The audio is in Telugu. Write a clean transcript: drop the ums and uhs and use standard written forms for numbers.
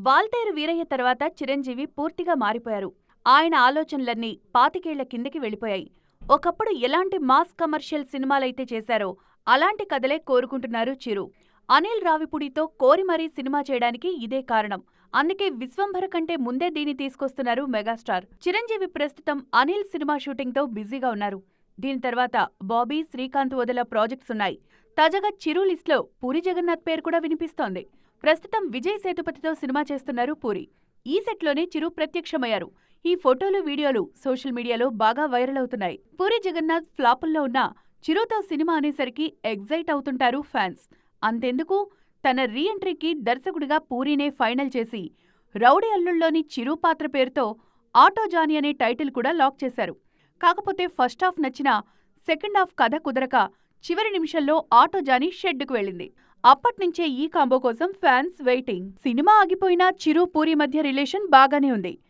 వాల్తేరు వీరయ్య తర్వాత చిరంజీవి పూర్తిగా మారిపోయారు. ఆయన ఆలోచనలన్నీ పాతికేళ్ల కిందకి వెళ్ళిపోయాయి. ఒకప్పుడు ఎలాంటి మాస్ కమర్షియల్ సినిమాలైతే చేశారో అలాంటి కథలే కోరుకుంటున్నారు చిరు. అనిల్ రావిపూడితో కోరి మరీ సినిమా చేయడానికి ఇదే కారణం. అందుకే విశ్వంభర కంటే ముందే దీన్ని తీసుకొస్తున్నారు మెగాస్టార్. చిరంజీవి ప్రస్తుతం అనిల్ సినిమా షూటింగ్తో బిజీగా ఉన్నారు. దీని తర్వాత బాబీ, శ్రీకాంత్ వదిల ప్రాజెక్ట్స్ ఉన్నాయి. తాజాగా చిరు లిస్ట్లో పూరి జగన్నాథ్ పేరు కూడా వినిపిస్తోంది. ప్రస్తుతం విజయ్ సేతుపతితో సినిమా చేస్తున్నారు పూరి. ఈ సెట్లోనే చిరు ప్రత్యక్షమయ్యారు. ఈ ఫోటోలు, వీడియోలు సోషల్ మీడియాలో బాగా వైరల్ అవుతున్నాయి. పూరి జగన్నాథ్ ఫ్లాపుల్లో ఉన్న చిరుతో సినిమా అనేసరికి ఎగ్జైట్ అవుతుంటారు ఫ్యాన్స్. అంతెందుకు, తన రీ ఎంట్రీకి దర్శకుడిగా పూరీనే ఫైనల్ చేసి రౌడీ అల్లుళ్లోని చిరు పాత్ర పేరుతో ఆటో జానీ అనే టైటిల్ కూడా లాక్ చేశారు. కాకపోతే ఫస్ట్ హాఫ్ నచ్చినా సెకండ్ హాఫ్ కథ కుదరక చివరి నిమిషంలో ఆటో జానీ షెడ్డుకు వెళ్ళింది. అప్పట్నుంచే ఈ కాంబో కోసం ఫ్యాన్స్ వెయిటింగ్. సినిమా ఆగిపోయినా చిరు, పూరి మధ్య రిలేషన్ బాగానే ఉంది.